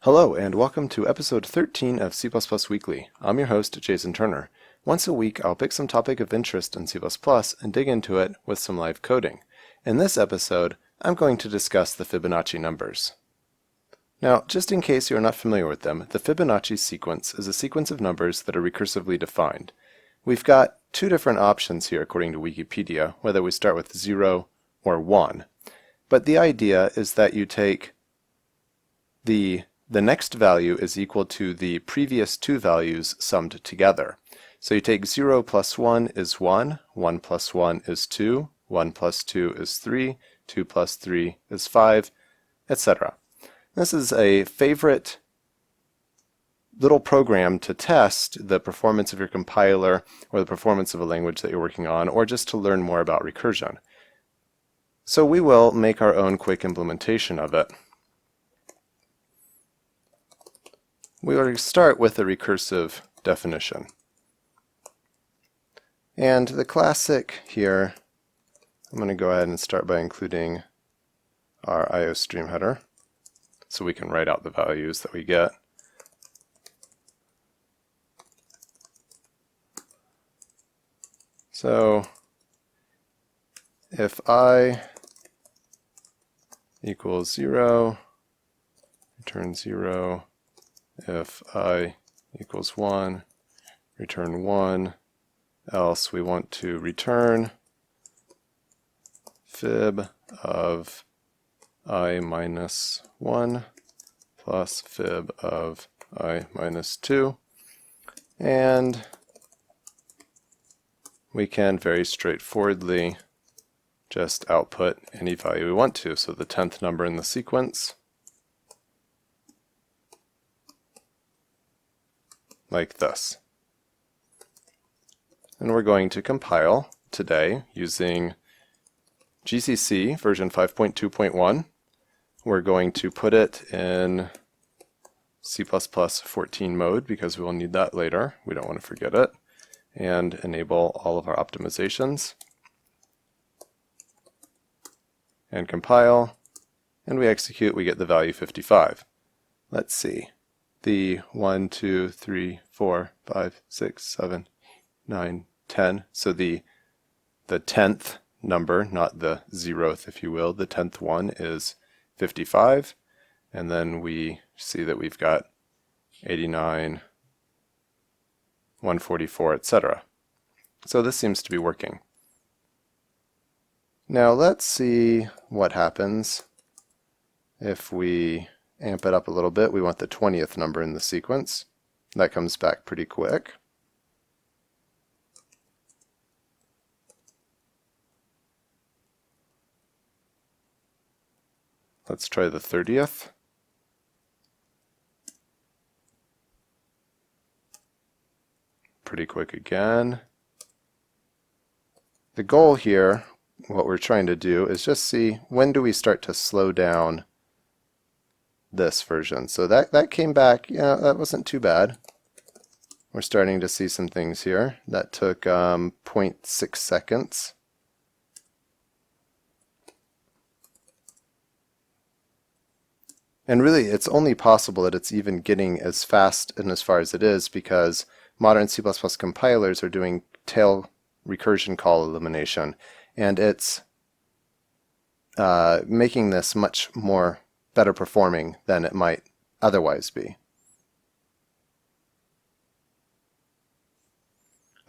Hello and welcome to episode 13 of C++ Weekly. I'm your host, Jason Turner. Once a week, I'll pick some topic of interest in C++ and dig into it with some live coding. In this episode, I'm going to discuss the Fibonacci numbers. Now, just in case you are not familiar with them, the Fibonacci sequence is a sequence of numbers that are recursively defined. We've got two different options here according to Wikipedia, whether we start with 0 or 1. But the idea is that you take the next value is equal to the previous two values summed together. So you take 0 plus 1 is 1, 1 plus 1 is 2, 1 plus 2 is 3, 2 plus 3 is 5, etc. This is a favorite little program to test the performance of your compiler or the performance of a language that you're working on, or just to learn more about recursion. So we will make our own quick implementation of it. We will start with a recursive definition. And the classic here, I'm going to go ahead and start by including our IOStream header so we can write out the values that we get. So if I equals 0, return 0. If I equals 1, return 1, else we want to return fib of I minus 1 plus fib of I minus 2, and we can very straightforwardly just output any value we want to. So the 10th number in the sequence, like this. And we're going to compile today using GCC version 5.2.1. We're going to put it in C++ 14 mode because we will need that later. We don't want to forget it. And enable all of our optimizations. And compile. And we execute, we get the value 55. Let's see. The 1, 2, 3, 4, 5, 6, 7, 9, 10. So the 10th number, not the 0th, if you will, the 10th one is 55. And then we see that we've got 89, 144, etc. So this seems to be working. Now let's see what happens if we amp it up a little bit. We want the 20th number in the sequence. That comes back pretty quick. Let's try the 30th. Pretty quick again. The goal here, what we're trying to do, is just see when do we start to slow down this version. So that came back, that wasn't too bad. We're starting to see some things here. That took 0.6 seconds. And really, it's only possible that it's even getting as fast and as far as it is because modern C++ compilers are doing tail recursion call elimination, and it's making this much more better performing than it might otherwise be.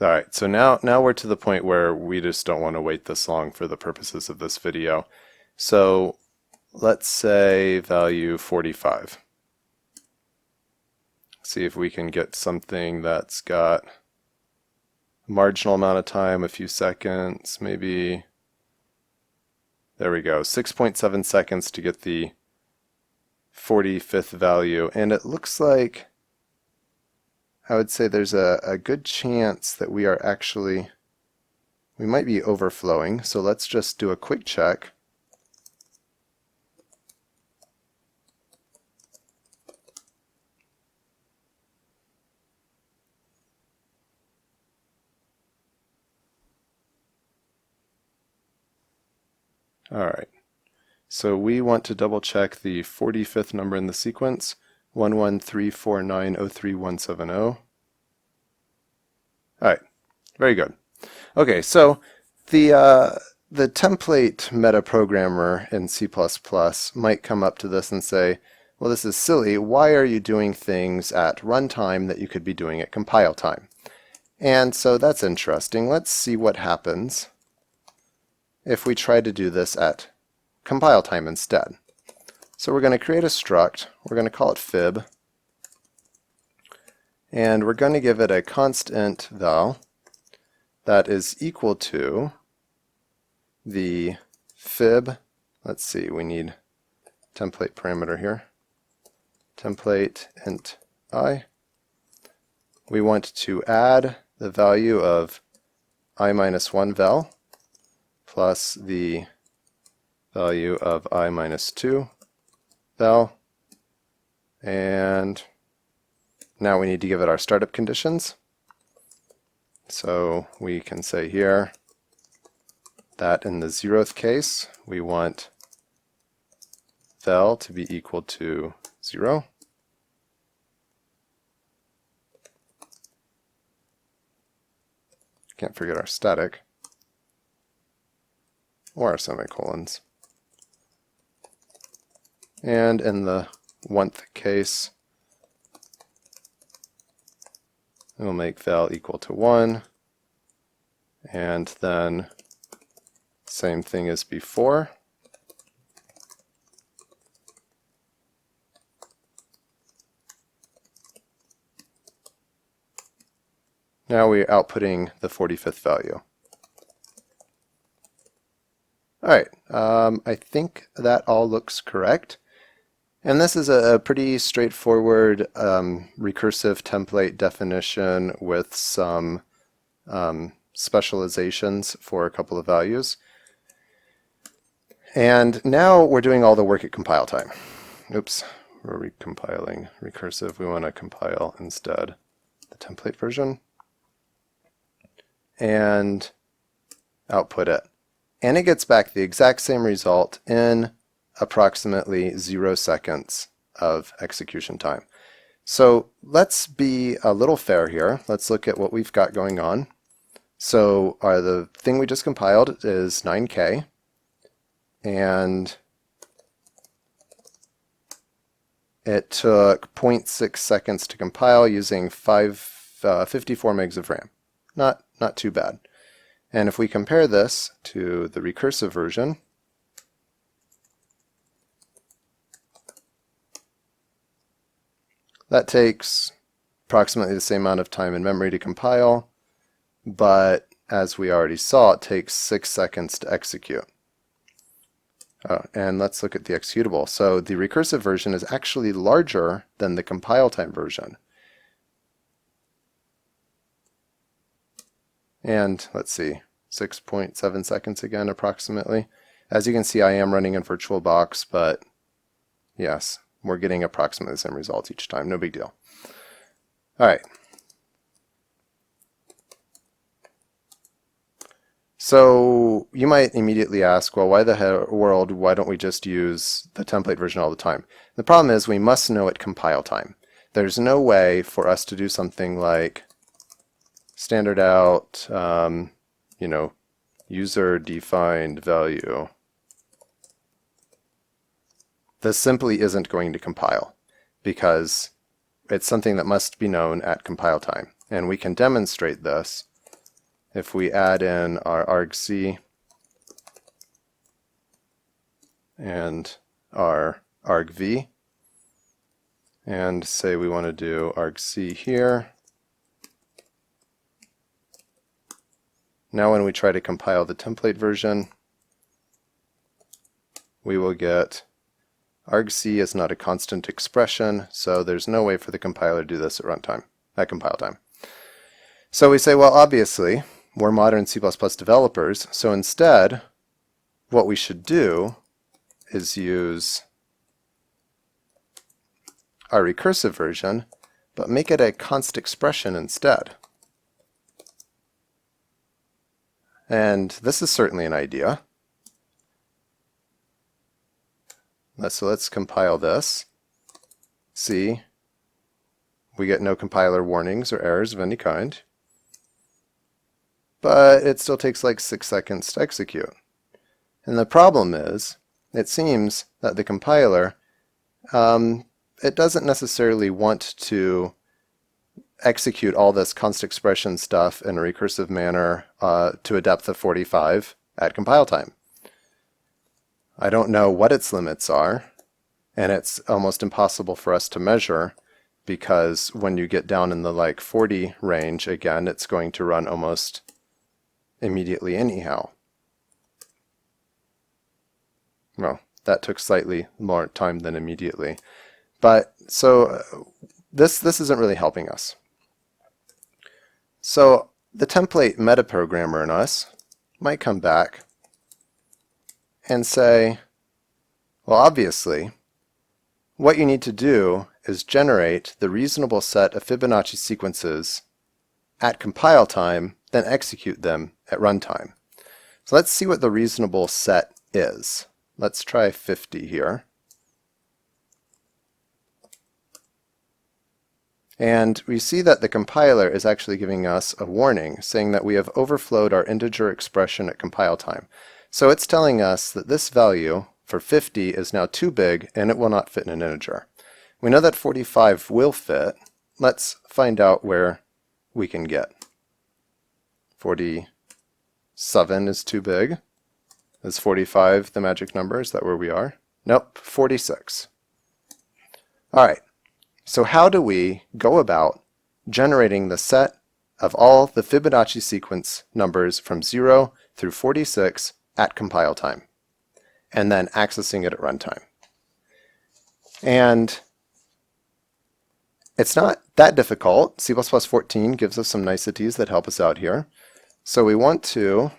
Alright, so now we're to the point where we just don't want to wait this long for the purposes of this video. So let's say value 45. See if we can get something that's got a marginal amount of time, a few seconds, maybe. There we go, 6.7 seconds to get the 45th value, and it looks like I would say there's a good chance that we might be overflowing, so let's just do a quick check. Alright, so we want to double check the 45th number in the sequence. 1134903170. Alright, very good. Okay, so the template metaprogrammer in C++ might come up to this and say, well, this is silly. Why are you doing things at runtime that you could be doing at compile time? And so that's interesting. Let's see what happens if we try to do this at compile time instead. So we're going to create a struct. We're going to call it fib. And we're going to give it a constant val that is equal to the fib. Let's see, we need template parameter here. Template int I. We want to add the value of I minus 1 val plus the value of I minus 2 val. And now we need to give it our startup conditions. So we can say here that in the 0th case we want val to be equal to 0. Can't forget our static or our semicolons. And in the 1th case, we'll make val equal to 1, and then same thing as before. Now we're outputting the 45th value. Alright, I think that all looks correct. And this is a pretty straightforward recursive template definition with some specializations for a couple of values. And now we're doing all the work at compile time. Oops, we're recompiling recursive. We want to compile instead the template version and output it. And it gets back the exact same result in approximately 0 seconds of execution time. So let's be a little fair here. Let's look at what we've got going on. So the thing we just compiled is 9K, and it took 0.6 seconds to compile using 54 megs of RAM. Not too bad. And if we compare this to the recursive version, that takes approximately the same amount of time in memory to compile, but as we already saw, it takes 6 seconds to execute. And let's look at the executable. So the recursive version is actually larger than the compile time version. And let's see, 6.7 seconds again approximately. As you can see, I am running in VirtualBox, but yes, we're getting approximately the same results each time. No big deal. Alright. So you might immediately ask, well, why the world, why don't we just use the template version all the time? The problem is we must know at compile time. There's no way for us to do something like standard out, user defined value. This simply isn't going to compile because it's something that must be known at compile time. And we can demonstrate this if we add in our argc and our argv and say we want to do argc here. Now when we try to compile the template version, we will get argc is not a constant expression, so there's no way for the compiler to do this at runtime, at compile time. So we say, well, obviously, we're modern C++ developers, so instead, what we should do is use our recursive version, but make it a const expression instead. And this is certainly an idea. So let's compile this. See, We get no compiler warnings or errors of any kind. But it still takes like 6 seconds to execute. And the problem is, it seems that the compiler, it doesn't necessarily want to execute all this const expression stuff in a recursive manner to a depth of 45 at compile time. I don't know what its limits are, and it's almost impossible for us to measure, because when you get down in the like 40 range, again, it's going to run almost immediately anyhow. Well, that took slightly more time than immediately. But so this isn't really helping us. So the template metaprogrammer in us might come back and say, well, obviously, what you need to do is generate the reasonable set of Fibonacci sequences at compile time, then execute them at runtime. So let's see what the reasonable set is. Let's try 50 here. And we see that the compiler is actually giving us a warning saying that we have overflowed our integer expression at compile time. So it's telling us that this value for 50 is now too big and it will not fit in an integer. We know that 45 will fit. Let's find out where we can get. 47 is too big. Is 45 the magic number? Is that where we are? Nope, 46. All right. So how do we go about generating the set of all the Fibonacci sequence numbers from 0 through 46 at compile time, and then accessing it at runtime? And it's not that difficult. C++ 14 gives us some niceties that help us out here. So we want to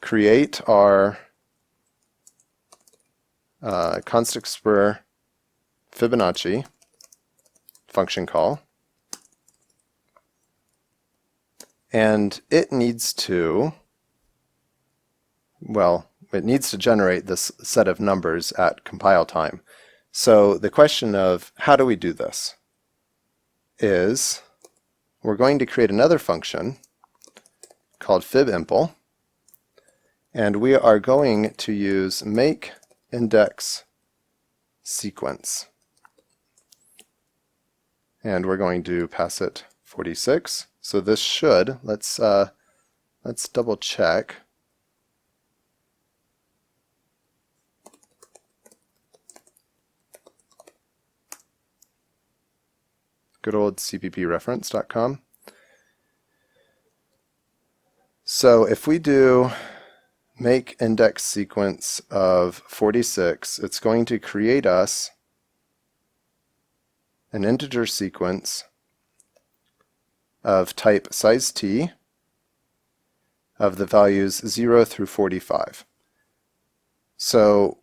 create our const expr Fibonacci function call, and it needs to, well, it needs to generate this set of numbers at compile time. So the question of how do we do this is we're going to create another function called fibimple, and we are going to use make index sequence. And we're going to pass it 46. So this should, let's double check. Good old cppreference.com. So if we do make index sequence of 46, it's going to create us an integer sequence of type size t of the values 0 through 45. So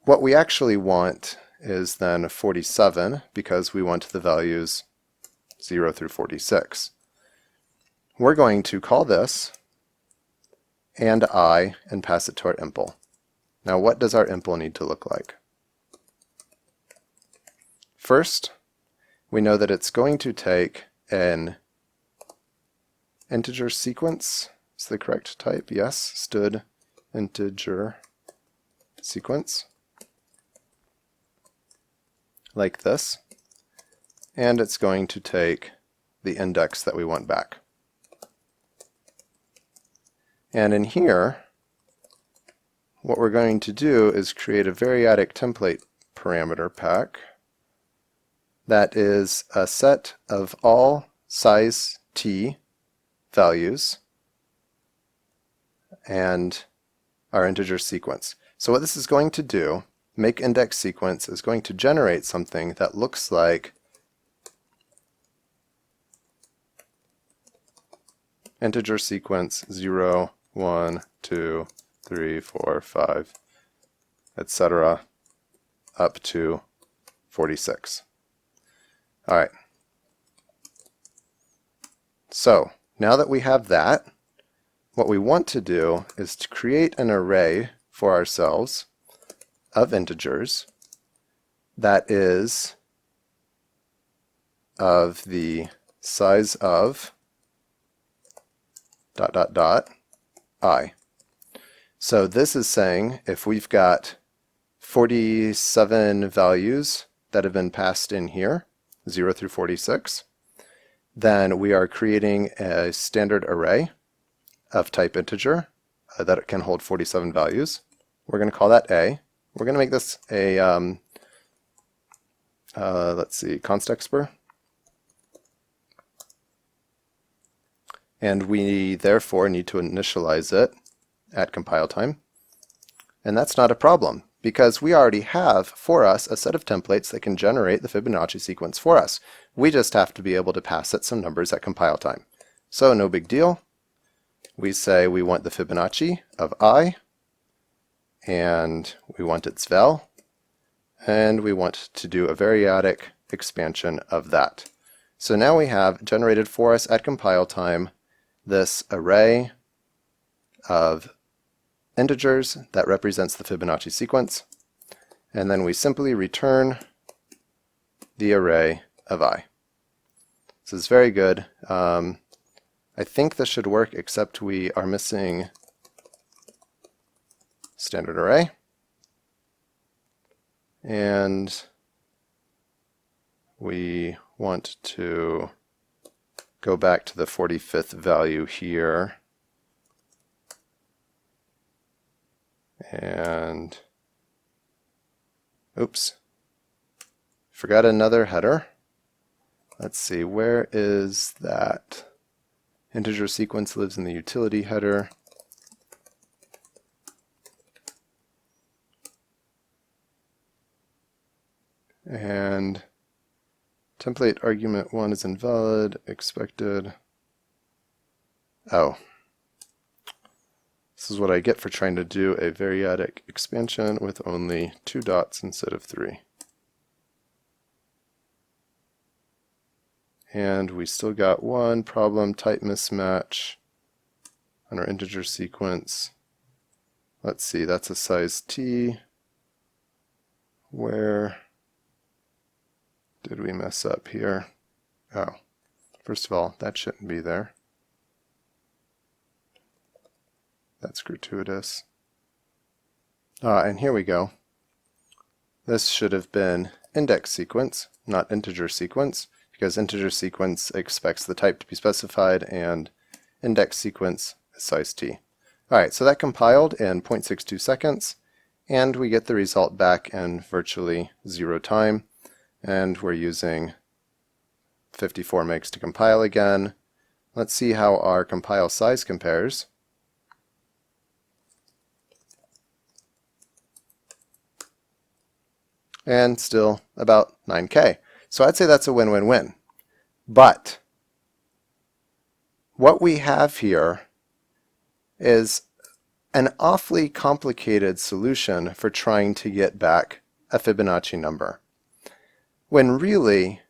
what we actually want is then 47, because we want the values 0 through 46. We're going to call this and pass it to our impl. Now what does our impl need to look like? First, we know that it's going to take an integer sequence. Is the correct type? Yes, std integer sequence, like this. And it's going to take the index that we want back. And in here, what we're going to do is create a variadic template parameter pack that is a set of all size t values and our integer sequence. So what this is going to do, make index sequence, is going to generate something that looks like integer sequence 0, 1, 2, 3, 4, 5, etc. up to 46. All right. So now that we have that, what we want to do is to create an array for ourselves of integers that is of the size of ... I. So this is saying if we've got 47 values that have been passed in here, 0 through 46, then we are creating a standard array of type integer that can hold 47 values. We're going to call that A. We're going to make this a, let's see, const expr. And we therefore need to initialize it at compile time. And that's not a problem, because we already have for us a set of templates that can generate the Fibonacci sequence for us. We just have to be able to pass it some numbers at compile time. So no big deal. We say we want the Fibonacci of I, and we want its val, and we want to do a variadic expansion of that. So now we have generated for us at compile time this array of integers that represents the Fibonacci sequence, and then we simply return the array of I. This is very good. I think this should work, except we are missing standard array, and we want to go back to the 45th value here, and oops, forgot another header. Let's see, where is that? Integer sequence lives in the utility header. And template argument 1 is invalid, expected. Oh. This is what I get for trying to do a variadic expansion with only 2 dots instead of 3. And we still got one problem, type mismatch on our integer sequence. Let's see, that's a size t. Where did we mess up here? Oh, first of all, that shouldn't be there. That's gratuitous. And here we go. This should have been index sequence, not integer sequence, because integer sequence expects the type to be specified, and index sequence is size t. Alright, so that compiled in 0.62 seconds, and we get the result back in virtually 0 time, and we're using 54 megs to compile again. Let's see how our compile size compares. And still about 9K. So I'd say that's a win-win-win. But what we have here is an awfully complicated solution for trying to get back a Fibonacci number, when really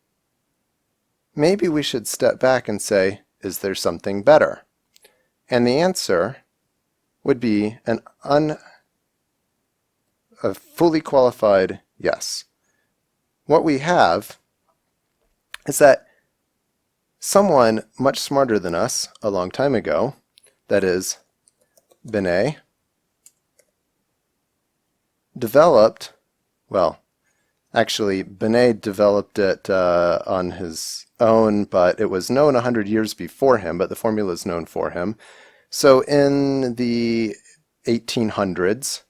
maybe we should step back and say, is there something better? And the answer would be a fully qualified yes. What we have is that someone much smarter than us a long time ago, that is Binet, developed, well, actually Binet developed it on his own, but it was known 100 years before him, but the formula is known for him. So in the 1800s,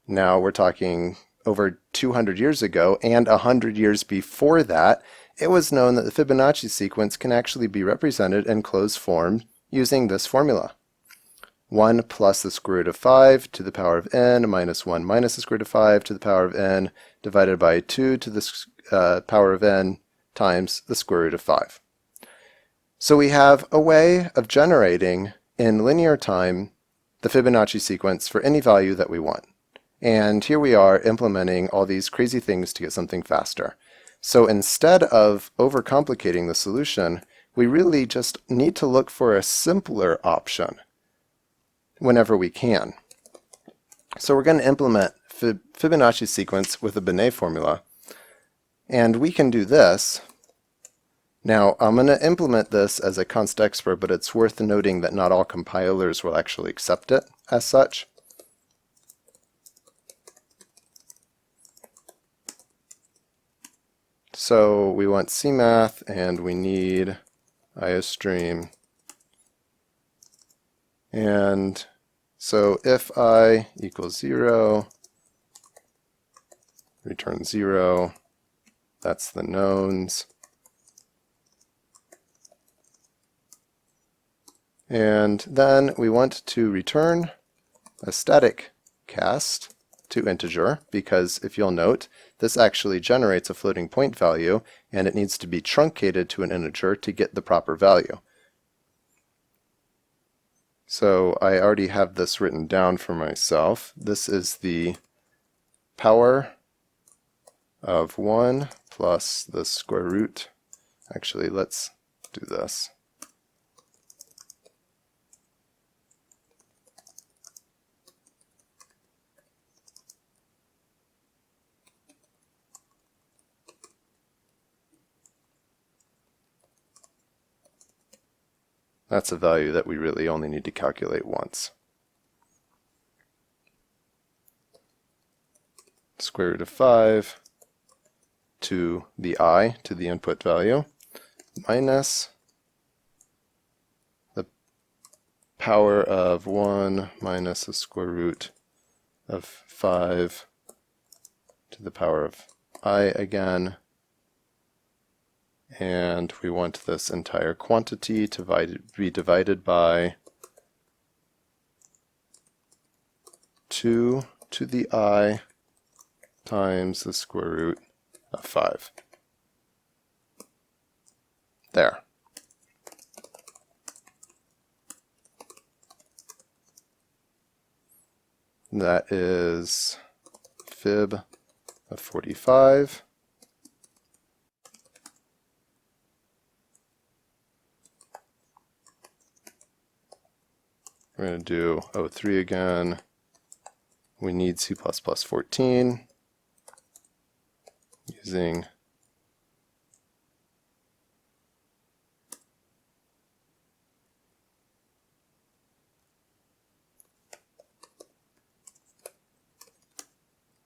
now we're talking over 200 years ago, and 100 years before that, it was known that the Fibonacci sequence can actually be represented in closed form using this formula. 1 plus the square root of 5 to the power of n minus 1 minus the square root of 5 to the power of n divided by 2 to the power of n times the square root of 5. So we have a way of generating in linear time the Fibonacci sequence for any value that we want. And here we are implementing all these crazy things to get something faster. So instead of overcomplicating the solution, we really just need to look for a simpler option whenever we can. So we're going to implement Fibonacci sequence with a Binet formula. And we can do this Now, I'm going to implement this as a const expr, but it's worth noting that not all compilers will actually accept it as such. So we want cmath, and we need iostream. And so if I equals 0, return 0, that's the knowns. And then we want to return a static cast to integer, because if you'll note, this actually generates a floating point value, and it needs to be truncated to an integer to get the proper value. So I already have this written down for myself. This is the power of 1 plus the square root. Actually, let's do this. That's a value that we really only need to calculate once. Square root of 5 to the I, to the input value, minus the power of 1 minus the square root of 5 to the power of I again. And we want this entire quantity to be divided by 2 to the I times the square root of 5. There. That is fib of 45. We're going to do O3 again. We need C++ 14 using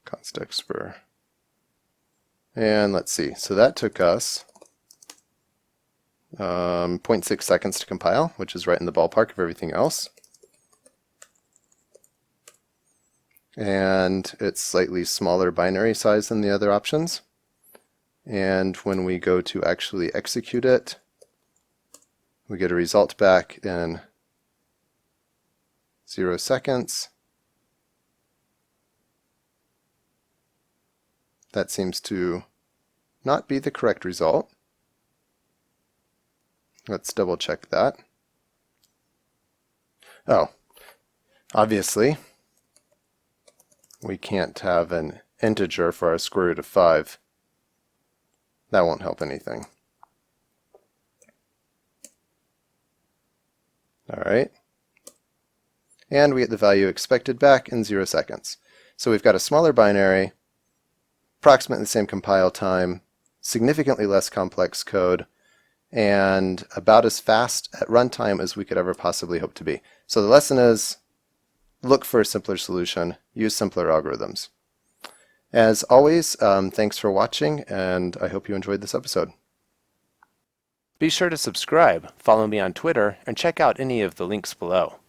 const expr. And let's see, so that took us 0.6 seconds to compile, which is right in the ballpark of everything else. And it's slightly smaller binary size than the other options. And when we go to actually execute it, we get a result back in 0 seconds. That seems to not be the correct result. Let's double check that. Oh, obviously, we can't have an integer for our square root of 5. That won't help anything. All right. And we get the value expected back in 0 seconds. So we've got a smaller binary, approximately the same compile time, significantly less complex code, and about as fast at runtime as we could ever possibly hope to be. So the lesson is, look for a simpler solution, use simpler algorithms. As always, thanks for watching, and I hope you enjoyed this episode. Be sure to subscribe, follow me on Twitter, and check out any of the links below.